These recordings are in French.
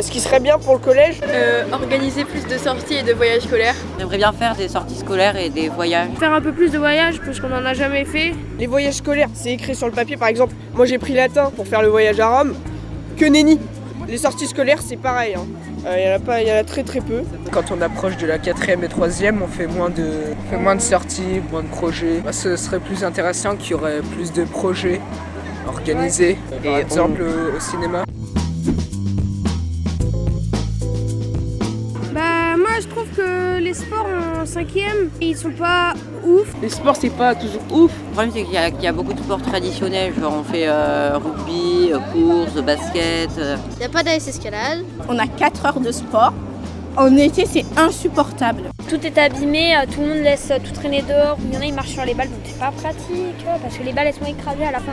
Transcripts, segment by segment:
Ce qui serait bien pour le collège, organiser plus de sorties et de voyages scolaires. J'aimerais bien faire des sorties scolaires et des voyages. Faire un peu plus de voyages parce qu'on n'en a jamais fait. les voyages scolaires, c'est écrit sur le papier. Par exemple, moi j'ai pris latin pour faire le voyage à Rome, que nenni. Les sorties scolaires, c'est pareil. Il y en a très très peu. Quand on approche de la 4e et 3e, on fait moins de sorties, moins de projets. Ce serait plus intéressant qu'il y aurait plus de projets organisés, par exemple au cinéma. Moi je trouve que les sports en 5e, ils sont pas ouf. Les sports, c'est pas toujours ouf. Le problème c'est qu'il y a beaucoup de sports traditionnels, genre on fait rugby, course, basket. Il n'y a pas d'AS escalade. On a 4 heures de sport. En été, c'est insupportable. Tout est abîmé, tout le monde laisse tout traîner dehors. Il y en a, ils marchent sur les balles, donc c'est pas pratique parce que les balles elles sont écrasées à la fin.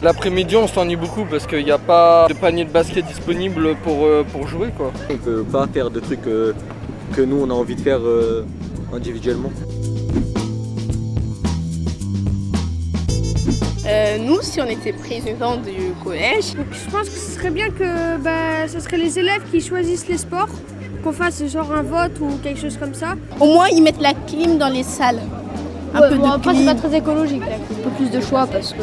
L'après-midi, on s'ennuie beaucoup parce qu'il n'y a pas de panier de basket disponible pour jouer, quoi. On peut pas faire de trucs que nous on a envie de faire individuellement. Nous, si on était président du collège, Donc je pense que ce serait bien que ce serait les élèves qui choisissent les sports, qu'on fasse genre un vote ou quelque chose comme ça. au moins ils mettent la clim dans les salles. Un peu de Après c'est clim. pas très écologique, là. Un peu plus de choix parce que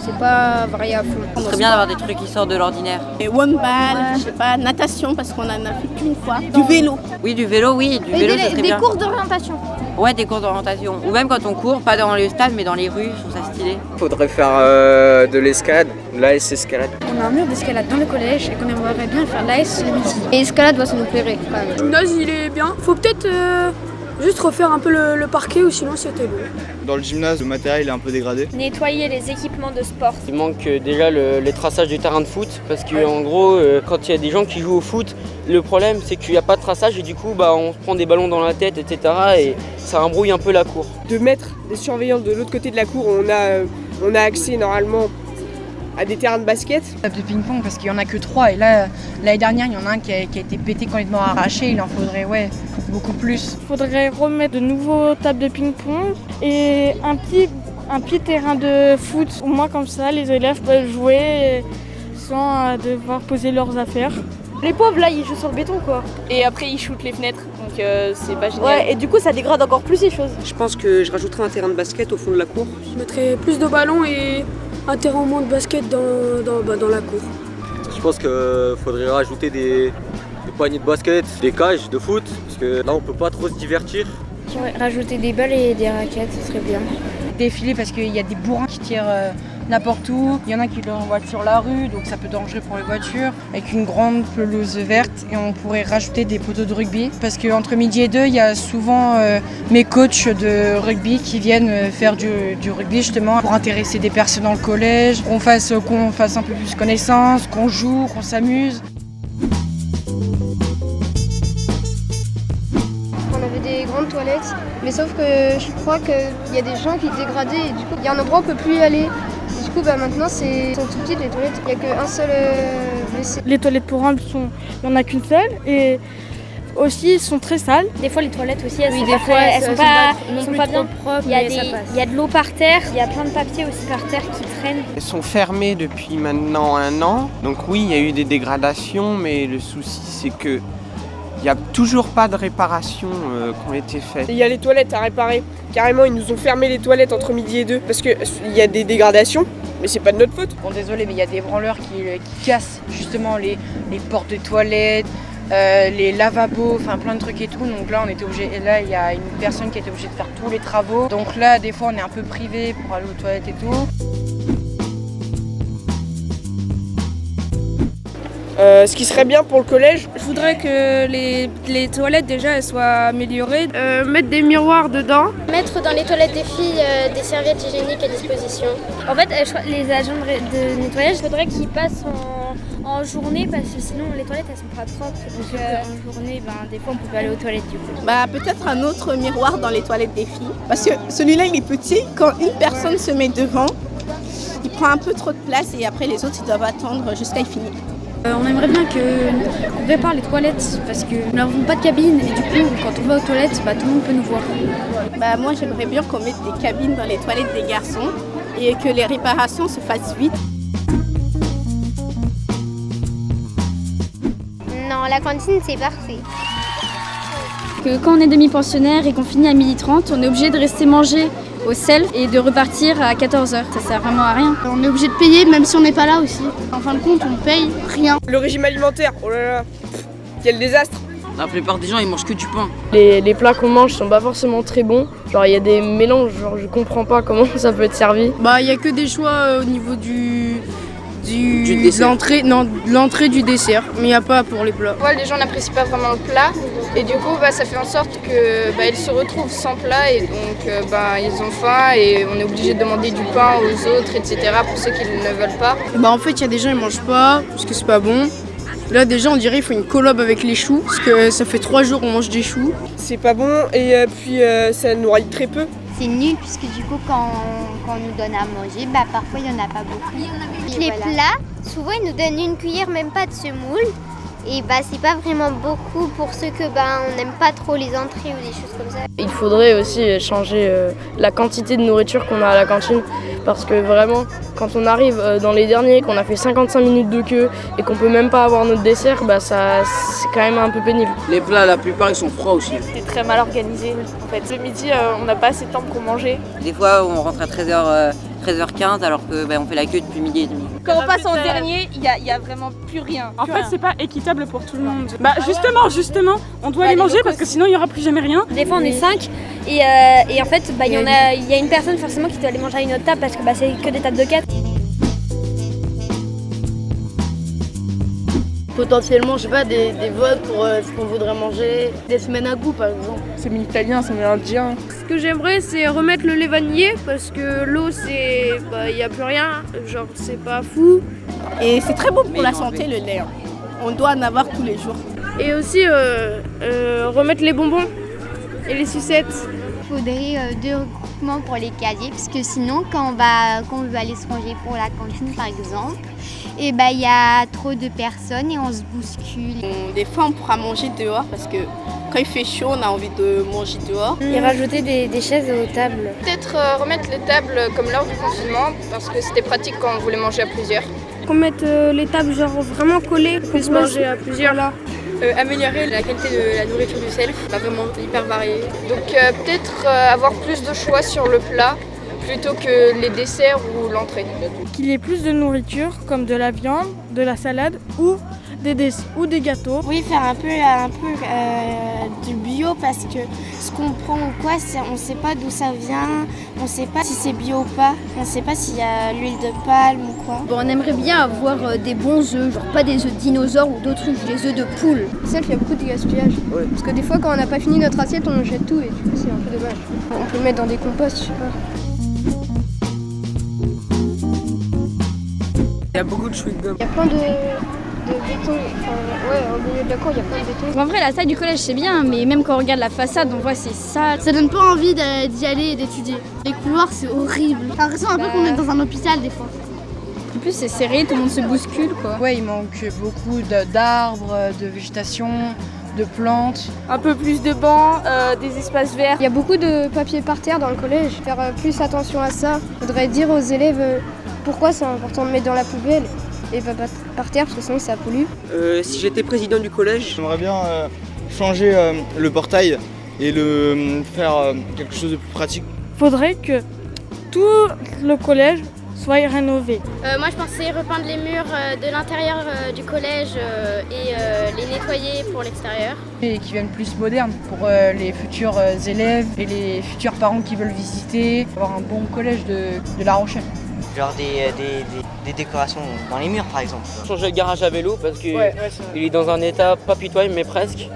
c'est pas variable. Ce serait bien d'avoir des trucs qui sortent de l'ordinaire. Et one-ball, je sais pas, natation parce qu'on en a fait qu'une fois. Du vélo. Oui, du vélo, ce serait Des bien. cours d'orientation. Ouais, des cours d'orientation. Ou même quand on court, pas dans le stade, mais dans les rues, je trouve ça stylé. Faudrait faire de l'escalade, l'AS escalade. On a un mur d'escalade dans le collège et qu'on aimerait bien faire l'AS le midi. Et escalade, ça nous plairait quand même. Le gymnase il est bien. Faut peut-être juste refaire un peu le parquet ou sinon c'était beau. Dans le gymnase, le matériel est un peu dégradé. Nettoyer les équipements de sport. Il manque déjà les traçages du terrain de foot parce qu'en gros, quand il y a des gens qui jouent au foot, le problème c'est qu'il n'y a pas de traçage et du coup on se prend des ballons dans la tête, etc. et ça embrouille un peu la cour. De mettre des surveillants de l'autre côté de la cour, on a accès normalement à des terrains de basket. Table de ping-pong parce qu'il n'y en a que 3 et là l'année dernière il y en a un qui a été pété complètement arraché, il en faudrait beaucoup plus. Il faudrait remettre de nouveaux tables de ping-pong et un petit terrain de foot. Au moins comme ça les élèves peuvent jouer sans devoir poser leurs affaires. Les pauvres là ils jouent sur le béton quoi. Et après ils shootent les fenêtres donc c'est pas génial. Ouais, et du coup ça dégrade encore plus les choses. Je pense que je rajouterai un terrain de basket au fond de la cour. Je mettrais plus de ballons et un terrain au moins de basket dans la cour. Je pense qu'il faudrait rajouter des paniers de basket, des cages de foot, parce que là on peut pas trop se divertir. Rajouter des balles et des raquettes, ce serait bien. Défiler parce qu'il y a des bourrins qui tirent n'importe où, il y en a qui l'envoient sur la rue donc ça peut être dangereux pour les voitures, avec une grande pelouse verte et on pourrait rajouter des poteaux de rugby parce qu'entre midi et 2 il y a souvent mes coachs de rugby qui viennent faire du rugby justement pour intéresser des personnes dans le collège, qu'on fasse un peu plus connaissance, qu'on joue, qu'on s'amuse. On avait des grandes toilettes, mais sauf que je crois qu'il y a des gens qui dégradaient et du coup il y a un endroit où on peut plus y aller. Et du coup maintenant sont tout petites les toilettes, il n'y a qu'un seul WC. Les toilettes pour hommes, il n'y en a qu'une seule et aussi sont très sales. Des fois les toilettes aussi elles sont pas bien propres. Il y a de l'eau par terre, il y a plein de papiers aussi par terre qui traînent. Elles sont fermées depuis maintenant 1 an, donc oui il y a eu des dégradations mais le souci c'est que il n'y a toujours pas de réparations qui ont été faites. Il y a les toilettes à réparer. Carrément, ils nous ont fermé les toilettes entre midi et 2 parce qu'il y a des dégradations, mais c'est pas de notre faute. Bon désolé mais il y a des branleurs qui cassent justement les portes de toilettes, les lavabos, enfin plein de trucs et tout. Donc là on était obligé, et là il y a une personne qui était obligée de faire tous les travaux. Donc là des fois on est un peu privé pour aller aux toilettes et tout. Ce qui serait bien pour le collège, Je voudrais que les toilettes déjà elles soient améliorées, mettre des miroirs dedans. Mettre dans les toilettes des filles des serviettes hygiéniques à disposition. En fait, les agents de nettoyage, il faudrait qu'ils passent en journée parce que sinon les toilettes elles sont pas propres. Donc en journée, des fois on peut pas aller aux toilettes du coup. Peut-être un autre miroir dans les toilettes des filles. Parce que celui-là il est petit, quand une personne se met devant, il prend un peu trop de place et après les autres ils doivent attendre jusqu'à y finir. On aimerait bien qu'on répare les toilettes parce que nous n'avons pas de cabine et du coup quand on va aux toilettes, tout le monde peut nous voir. Moi j'aimerais bien qu'on mette des cabines dans les toilettes des garçons et que les réparations se fassent vite. Non, la cantine c'est parfait. Que quand on est demi-pensionnaire et qu'on finit à 12h30, on est obligé de rester manger au self et de repartir à 14h. Ça sert vraiment à rien. On est obligé de payer même si on n'est pas là aussi. En fin de compte, on paye rien. Le régime alimentaire, oh là là, quel désastre. La plupart des gens ils mangent que du pain. Les plats qu'on mange sont pas forcément très bons. Genre il y a des mélanges, genre je comprends pas comment ça peut être servi. Il y a que des choix au niveau l'entrée du dessert, mais il n'y a pas pour les plats. Les gens n'apprécient pas vraiment le plat et du coup ça fait en sorte qu'ils se retrouvent sans plat et donc ils ont faim et on est obligé de demander du pain aux autres, etc. pour ceux qui ne veulent pas. En fait il y a des gens ils mangent pas parce que c'est pas bon. Là déjà on dirait qu'il faut une collab avec les choux parce que ça fait 3 jours qu'on mange des choux. C'est pas bon et puis ça nourrit très peu. C'est nul puisque du coup quand on nous donne à manger, parfois il n'y en a pas beaucoup. Les plats, souvent ils nous donnent une cuillère, même pas de semoule. Et c'est pas vraiment beaucoup pour ceux que on n'aime pas trop les entrées ou des choses comme ça. Il faudrait aussi changer la quantité de nourriture qu'on a à la cantine parce que vraiment quand on arrive dans les derniers, qu'on a fait 55 minutes de queue et qu'on peut même pas avoir notre dessert, c'est quand même un peu pénible. Les plats la plupart ils sont froids aussi. C'est très mal organisé en fait. Le midi on n'a pas assez de temps pour manger. Des fois on rentre à 13h15 alors que on fait la queue depuis midi et demi. Quand on passe en dernier, il y a vraiment plus rien. En fait c'est pas équitable pour tout le monde. Justement, on doit aller manger parce que sinon il y aura plus jamais rien. Des fois on est 5 et en fait il y a une personne forcément qui doit aller manger à une autre table parce que c'est que des tables de 4. Potentiellement, je sais pas, des votes pour ce qu'on voudrait manger, des semaines à goût par exemple. Semaine italien, semaine indien. Ce que j'aimerais c'est remettre le lait vanillé parce que l'eau c'est il n'y a plus rien, genre c'est pas fou. Et c'est très bon pour la santé le lait. On doit en avoir tous les jours. Et aussi remettre les bonbons et les sucettes. Il faudrait 2 regroupements pour les casiers parce que sinon quand on veut aller se ranger pour la cantine par exemple, il y a trop de personnes et on se bouscule. Des fois on pourra manger dehors parce que quand il fait chaud on a envie de manger dehors. Et rajouter des chaises aux tables. Peut-être remettre les tables comme lors du confinement parce que c'était pratique quand on voulait manger à plusieurs. Qu'on mette les tables vraiment collées pour se manger à plusieurs là. Améliorer la qualité de la nourriture du self, vraiment hyper variée. Donc peut-être avoir plus de choix sur le plat plutôt que les desserts ou l'entrée. Qu'il y ait plus de nourriture comme de la viande, de la salade ou des gâteaux. Oui, faire un peu du bio parce que ce qu'on prend ou quoi, on ne sait pas d'où ça vient, on ne sait pas si c'est bio ou pas, on ne sait pas s'il y a l'huile de palme ou quoi. On aimerait bien avoir des bons œufs, genre pas des œufs de dinosaures ou d'autruches, des œufs de poule. Il y a beaucoup de gaspillage. Ouais. Parce que des fois quand on n'a pas fini notre assiette, on jette tout et du coup c'est un peu dommage. On peut le mettre dans des composts, je sais pas. Il y a beaucoup de chewing-gum. Il y a plein de béton, au milieu de la cour il y a plein de béton. En vrai la salle du collège c'est bien, mais même quand on regarde la façade on voit c'est sale. Ça donne pas envie d'y aller et d'étudier. Les couloirs c'est horrible. T'as l'impression un peu qu'on est dans un hôpital des fois. En plus c'est serré, tout le monde se bouscule quoi. Ouais, il manque beaucoup d'arbres, de végétation, de plantes. Un peu plus de bancs, des espaces verts. Il y a beaucoup de papier par terre dans le collège. Faire plus attention à ça. Il faudrait dire aux élèves pourquoi c'est important de mettre dans la poubelle et pas par terre parce que sinon ça pollue. Si j'étais président du collège, j'aimerais bien changer le portail et faire quelque chose de plus pratique. Faudrait que tout le collège soit rénové. Moi je pensais repeindre les murs de l'intérieur du collège et les nettoyer pour l'extérieur. Et qui viennent plus modernes pour les futurs élèves et les futurs parents qui veulent visiter. Avoir un bon collège de La Rochelle. Genre des décorations dans les murs par exemple. Changer le garage à vélo parce que il est dans un état pas pitoyable mais presque.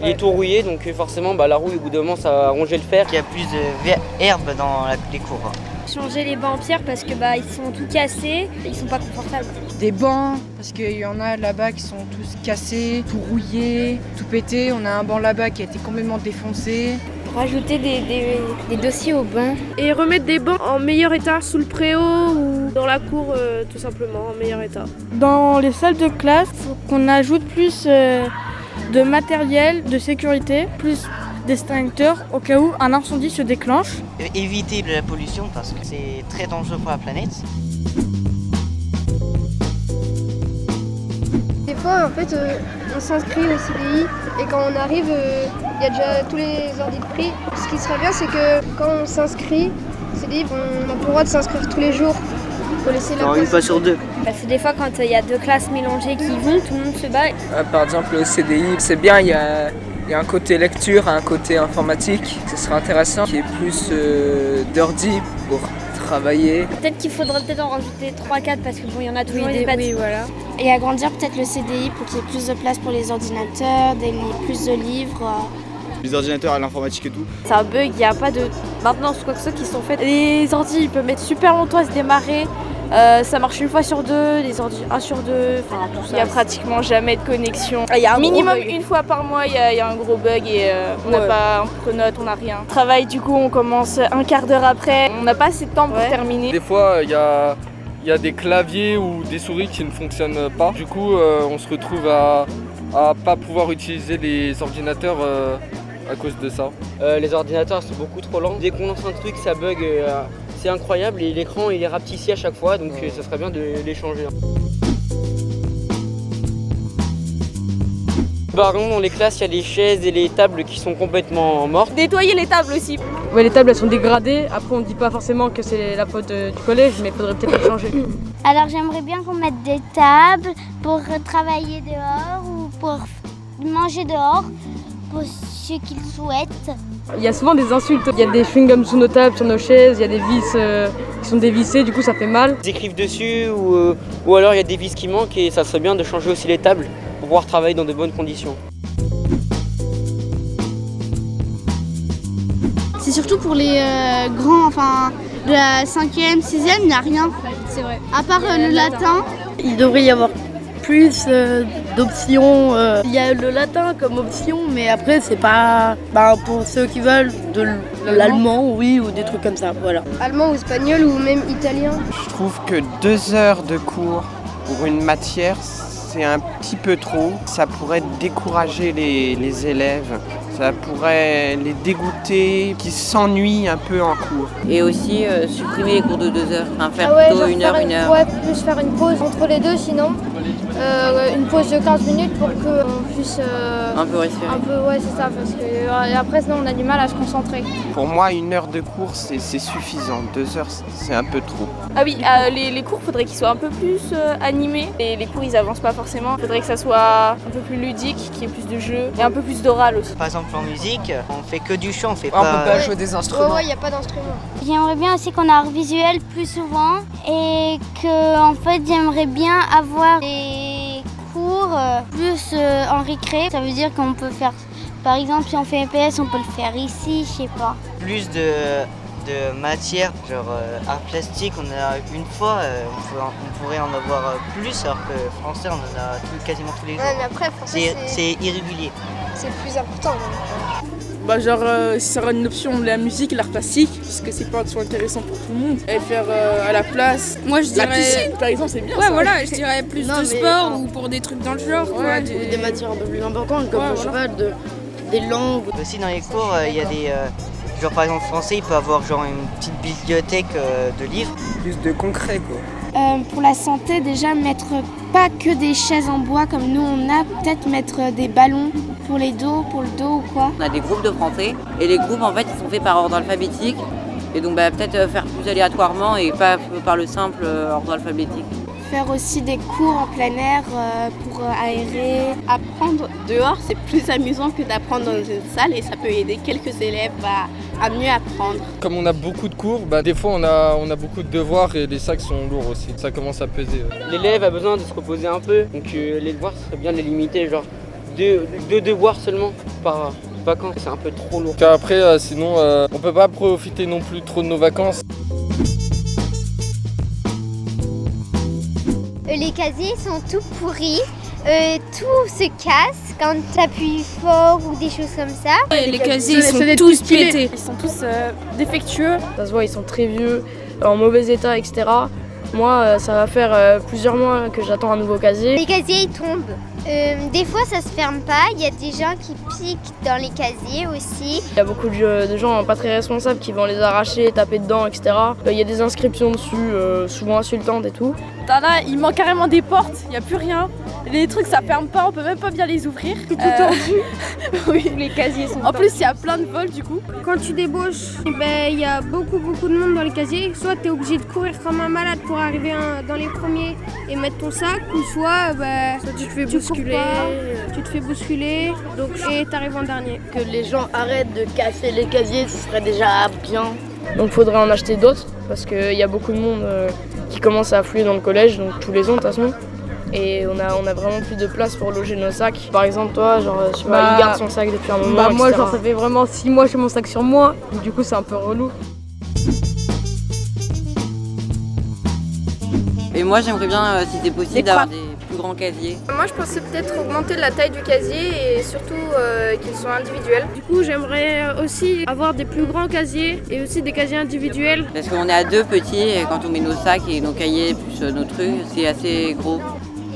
Il est tout rouillé donc forcément la rouille au bout d'un moment ça a rongé le fer. Il y a plus d'herbe dans les cours. Changer les bancs en pierre parce que ils sont tout cassés, ils sont pas confortables. Des bancs parce qu'il y en a là-bas qui sont tous cassés, tout rouillés, tout pétés. On a un banc là-bas qui a été complètement défoncé. Rajouter des dossiers au banc. Et remettre des bancs en meilleur état sous le préau ou dans la cour tout simplement en meilleur état. Dans les salles de classe, il faut qu'on ajoute plus de matériel de sécurité, plus d'extincteurs au cas où un incendie se déclenche. Éviter la pollution parce que c'est très dangereux pour la planète. Des fois, en fait, on s'inscrit au CDI et quand on arrive, il y a déjà tous les ordi de prix. Ce qui serait bien, c'est que quand on s'inscrit au CDI, on n'a pas le droit de s'inscrire tous les jours. Faut laisser la place. Une fois sur deux. Parce que des fois, quand il y a deux classes mélangées qui vont, tout le monde se bat. Par exemple, au CDI, c'est bien, il y a un côté lecture, un côté informatique. Ce serait intéressant qu'il y ait plus d'ordi pour travailler. Peut-être qu'il faudrait en rajouter 3-4 parce que bon, il y en a toujours des oui, voilà. Et agrandir peut-être le CDI pour qu'il y ait plus de place pour les ordinateurs, plus de livres. Les ordinateurs à l'informatique et tout. C'est un bug, il n'y a pas de maintenance ou quoi que ce soit qui sont faites. Les ordi, ils peuvent mettre super longtemps à se démarrer. Ça marche une fois sur deux, les ordi 1 sur 2, enfin tout ça. Il n'y a pratiquement jamais de connexion. Il y a un minimum une fois par mois, il y a un gros bug et on n'a pas un pronote, on n'a rien. Travail, du coup, on commence un quart d'heure après. On n'a pas assez de temps pour terminer. Des fois, il y a des claviers ou des souris qui ne fonctionnent pas. Du coup, on se retrouve à pas pouvoir utiliser les ordinateurs à cause de ça. Les ordinateurs sont beaucoup trop lents. Dès qu'on lance un truc, ça bug. C'est incroyable et l'écran il est rapetissi à chaque fois, donc ça serait bien de les changer. Par exemple, dans les classes, il y a les chaises et les tables qui sont complètement mortes. Nettoyer les tables aussi. Ouais, les tables elles sont dégradées. Après, on ne dit pas forcément que c'est la faute du collège, mais il faudrait peut-être les changer. Alors j'aimerais bien qu'on mette des tables pour travailler dehors ou pour manger dehors, pour ceux qui le souhaitent. Il y a souvent des insultes. Il y a des chewing-gums sous nos tables, sur nos chaises, il y a des vis qui sont dévissées, du coup ça fait mal. Ils écrivent dessus ou alors il y a des vis qui manquent et ça serait bien de changer aussi les tables pour pouvoir travailler dans de bonnes conditions. C'est surtout pour les grands, enfin de la 5e, 6e, il n'y a rien. C'est vrai. À part le latin. Il devrait y avoir plus d'options. Il y a le latin comme option, mais après c'est pas pour ceux qui veulent de l'allemand, oui, ou des trucs comme ça, voilà. Allemand ou espagnol ou même italien. Je trouve que 2 heures de cours pour une matière, c'est un petit peu trop. Ça pourrait décourager les élèves. Ça pourrait les dégoûter, qui s'ennuient un peu en cours. Et aussi supprimer les cours de 2 heures, enfin, faire plutôt genre 1 heure, 1 heure. Ouais, plus faire une pause entre les deux sinon. Une pause de 15 minutes pour qu'on puisse un peu respirer. Ouais, c'est ça, parce que après sinon on a du mal à se concentrer. Pour moi, 1 heure de cours, c'est suffisant. 2 heures, c'est un peu trop. Ah oui, les cours, faudrait qu'ils soient un peu plus animés. Et les cours, ils avancent pas forcément. Faudrait que ça soit un peu plus ludique, qu'il y ait plus de jeux et un peu plus d'oral aussi. Par exemple, en musique, on fait que du chant, on fait pas... On peut pas jouer des instruments. Ouais, il n'y a pas d'instruments. J'aimerais bien aussi qu'on ait un visuel plus souvent et que, en fait, j'aimerais bien avoir des cours plus en récré. Ça veut dire qu'on peut faire, par exemple, si on fait EPS, on peut le faire ici, je sais pas. Plus de matière, genre art plastique, on a une fois, on pourrait en avoir plus, alors que français, on en a quasiment tous les jours. Ouais, mais après, français, c'est irrégulier. C'est plus important. Si ça aurait une option de la musique, l'art plastique, parce que c'est pas trop intéressant pour tout le monde. Et faire à la place. Moi je dirais. La piscine, par exemple, c'est bien. Ouais, ça. voilà, je dirais plus de sport ou pour des trucs dans le genre. Ouais, des matières un peu plus importantes, comme je sais pas, des langues. Aussi, dans les cours, il y a des. Genre par exemple français, il peut avoir genre une petite bibliothèque de livres. Plus de concret quoi. Pour la santé, déjà mettre pas que des chaises en bois comme nous on a, peut-être mettre des ballons pour le dos ou quoi. On a des groupes de français et les groupes en fait ils sont faits par ordre alphabétique et donc peut-être faire plus aléatoirement et pas par le simple ordre alphabétique. Faire aussi des cours en plein air pour aérer. Apprendre dehors, c'est plus amusant que d'apprendre dans une salle et ça peut aider quelques élèves à mieux apprendre. Comme on a beaucoup de cours, des fois on a beaucoup de devoirs et les sacs sont lourds aussi. Ça commence à peser. L'élève a besoin de se reposer un peu, donc les devoirs, ce serait bien de les limiter, genre deux devoirs seulement par vacances, c'est un peu trop lourd. Après, sinon, on peut pas profiter non plus trop de nos vacances. Les casiers sont tout pourris. Tout se casse quand tu appuies fort ou des choses comme ça. Les casiers, ils sont tous pétés. Ils sont tous défectueux. Ça se voit, ils sont très vieux, en mauvais état, etc. Moi, ça va faire plusieurs mois que j'attends un nouveau casier. Les casiers, ils tombent. Des fois, ça se ferme pas. Il y a des gens qui piquent dans les casiers aussi. Il y a beaucoup de gens pas très responsables qui vont les arracher, taper dedans, etc. Il y a des inscriptions dessus, souvent insultantes et tout. Là, il manque carrément des portes, il n'y a plus rien. Les trucs, ça ferme pas, on peut même pas bien les ouvrir. Tout tendu. Oui, les casiers sont. En plus, il y a plein de vols du coup. Quand tu débauches, il y a beaucoup de monde dans les casiers. Soit tu es obligé de courir comme un malade pour arriver dans les premiers et mettre ton sac, ou soit tu te fais bousculer. Tu te fais bousculer et tu arrives en dernier. Que les gens arrêtent de casser les casiers, ce serait déjà bien. Donc faudrait en acheter d'autres parce qu'il y a beaucoup de monde qui commence à affluer dans le collège, donc tous les ans de toute façon. Et on a vraiment plus de place pour loger nos sacs. Par exemple toi, il garde son sac depuis un moment, moi etc. ça fait vraiment 6 mois que j'ai mon sac sur moi, du coup c'est un peu relou. Et moi j'aimerais bien, si c'est possible, d'avoir des plus grands casiers. Moi je pensais peut-être augmenter la taille du casier et surtout qu'ils soient individuels. Du coup j'aimerais aussi avoir des plus grands casiers et aussi des casiers individuels. Parce qu'on est à 2 petits et quand on met nos sacs et nos cahiers plus nos trucs, c'est assez gros.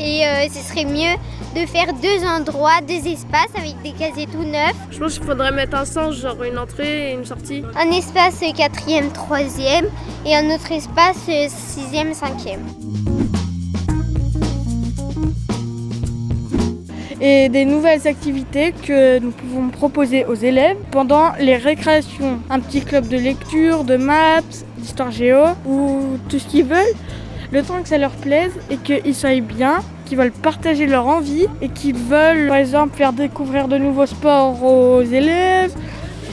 Et ce serait mieux de faire 2 endroits, 2 espaces avec des casiers tout neufs. Je pense qu'il faudrait mettre un sens, genre une entrée et une sortie. Un espace 4e, 3e et un autre espace 6e, 5e. Et des nouvelles activités que nous pouvons proposer aux élèves pendant les récréations. Un petit club de lecture, de maths, d'histoire géo ou tout ce qu'ils veulent, le temps que ça leur plaise et qu'ils soient bien, qu'ils veulent partager leur envie et qu'ils veulent par exemple faire découvrir de nouveaux sports aux élèves,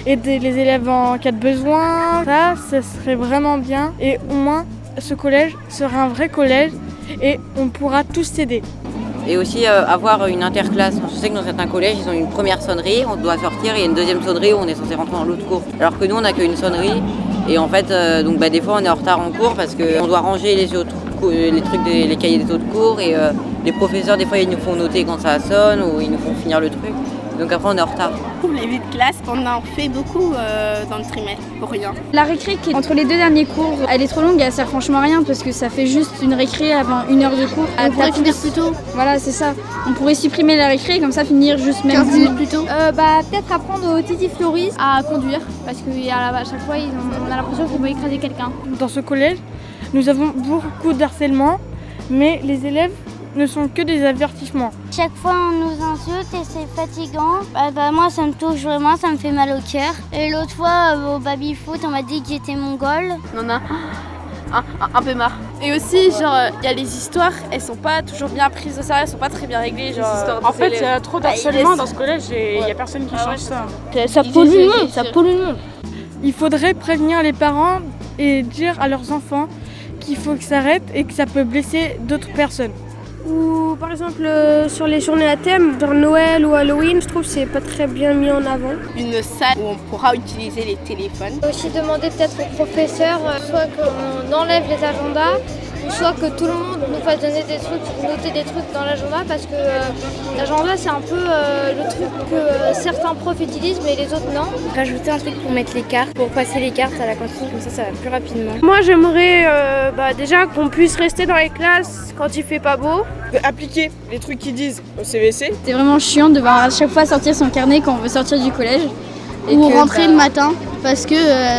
aider les élèves en cas de besoin. Ça serait vraiment bien et au moins ce collège sera un vrai collège et on pourra tous s'aider. Et aussi avoir une interclasse. Je sais que dans certains collèges, ils ont une première sonnerie, on doit sortir, et une deuxième sonnerie où on est censé rentrer dans l'autre cours. Alors que nous, on n'a qu'une sonnerie. Et en fait, des fois, on est en retard en cours parce qu'on doit ranger les cahiers des autres cours. Et les professeurs, des fois, ils nous font noter quand ça sonne ou ils nous font finir le truc. Donc après, on est en retard. Pour les vies de classe, on en fait beaucoup dans le trimestre, pour rien. La récré qui est entre les 2 derniers cours, elle est trop longue, elle sert franchement à rien parce que ça fait juste une récré avant 1 heure de cours. On pourrait finir plus tôt. Voilà, c'est ça. On pourrait supprimer la récré et comme ça finir juste même 15 minutes plus tôt. Peut-être apprendre aux Titi Floris à conduire parce qu'à chaque fois on a l'impression qu'on va écraser quelqu'un. Dans ce collège, nous avons beaucoup d'harcèlement, mais les élèves ne sont que des avertissements. Chaque fois on nous insulte et c'est fatigant. Moi ça me touche vraiment, ça me fait mal au cœur. Et l'autre fois au baby-foot on m'a dit que j'étais mongole. On a un peu marre. Et aussi il y a les histoires, elles sont pas toujours bien prises au sérieux, elles sont pas très bien réglées. En fait il y a trop d'harcèlement dans ce collège et il y a personne qui change ça. Ça pollue le monde, ça pollue le monde. Il faudrait prévenir les parents et dire à leurs enfants qu'il faut que ça arrête et que ça peut blesser d'autres personnes. Ou par exemple sur les journées à thème, genre Noël ou Halloween, je trouve que c'est pas très bien mis en avant. Une salle où on pourra utiliser les téléphones. Aussi demander peut-être aux professeurs soit qu'on enlève les agendas, ou soit que tout le monde nous fasse donner des trucs, noter des trucs dans l'agenda parce que l'agenda c'est un peu le truc que certains profs utilisent mais les autres non. Rajouter un truc pour mettre les cartes, pour passer les cartes à la cantine, comme ça va plus rapidement. Moi j'aimerais déjà qu'on puisse rester dans les classes quand il fait pas beau. Appliquer les trucs qu'ils disent au CVC. C'est vraiment chiant de devoir à chaque fois sortir son carnet quand on veut sortir du collège. Ou rentrer le matin parce que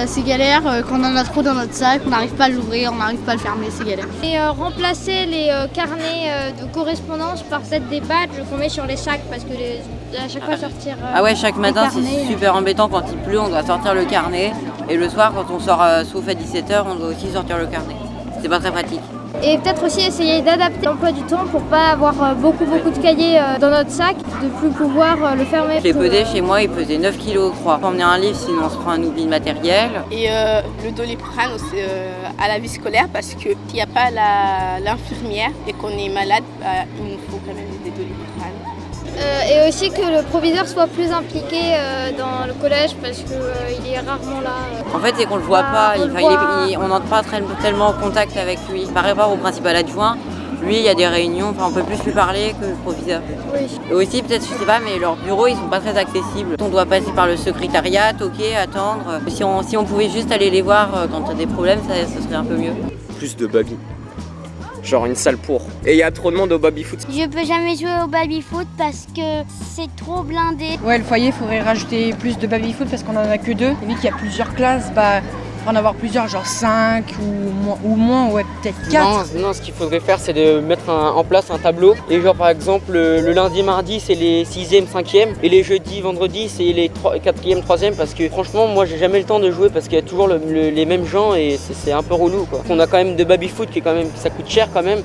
c'est galère, quand on en a trop dans notre sac, on n'arrive pas à l'ouvrir, on n'arrive pas à le fermer, c'est galère. Et remplacer les carnets de correspondance par peut-être des badges qu'on met sur les sacs parce que à chaque fois sortir. Chaque matin c'est super embêtant quand il pleut, on doit sortir le carnet. Et le soir quand on sort sauf à 17h, on doit aussi sortir le carnet. C'est pas très pratique. Et peut-être aussi essayer d'adapter l'emploi du temps pour pas avoir beaucoup de cahiers dans notre sac, de plus pouvoir le fermer. Les PD chez moi il pesait 9 kg je crois. Faut emmener un livre sinon on se prend un oubli de matériel. Et le Doliprane aussi à la vie scolaire parce que s'il n'y a pas l'infirmière et qu'on est malade, il nous faut quand même des Doliprane. Et aussi que le proviseur soit plus impliqué dans le collège parce qu'il est rarement là. En fait, c'est qu'on le voit pas, on n'entre pas tellement en contact avec lui. Par rapport au principal adjoint, Lui, il y a des réunions, enfin, on peut plus lui parler que le proviseur. Oui. Et aussi, peut-être, je sais pas, mais leurs bureaux, ils sont pas très accessibles. On doit passer par le secrétariat, toquer, attendre. Si on pouvait juste aller les voir quand il y a des problèmes, ce serait un peu mieux. Plus de baby. Genre une salle pour. Et il y a trop de monde au baby-foot. Je peux jamais jouer au baby-foot parce que c'est trop blindé. Ouais, le foyer, il faudrait rajouter plus de baby-foot parce qu'on en a que 2. Et vu qu'il y a plusieurs classes, bah, faut en avoir plusieurs, genre 5 ou moins, ouais, peut-être 4. Non, ce qu'il faudrait faire, c'est de mettre en place un tableau. Et genre, par exemple, le lundi, mardi, c'est les 6e, 5e. Et les jeudis, vendredis, c'est les 4e, 3e. Parce que franchement, moi, j'ai jamais le temps de jouer parce qu'il y a toujours les mêmes gens et c'est un peu relou, quoi. On a quand même de baby-foot qui est quand même, ça coûte cher quand même.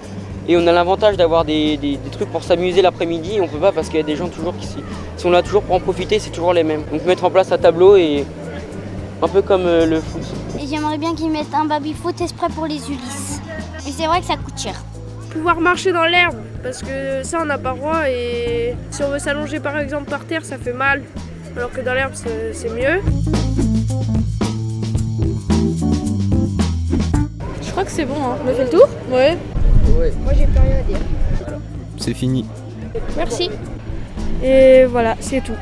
Et on a l'avantage d'avoir des trucs pour s'amuser l'après-midi. On peut pas parce qu'il y a des gens toujours qui sont là toujours pour en profiter, c'est toujours les mêmes. Donc mettre en place un tableau et un peu comme le foot. Et j'aimerais bien qu'ils mettent un baby-foot exprès pour les Ulysses. Mais c'est vrai que ça coûte cher. Pouvoir marcher dans l'herbe, parce que ça on n'a pas le droit et si on veut s'allonger par exemple par terre ça fait mal, alors que dans l'herbe c'est mieux. Je crois que c'est bon, hein. On a fait le tour? Ouais. Moi j'ai plus rien à dire. C'est fini. Merci. Et voilà, c'est tout.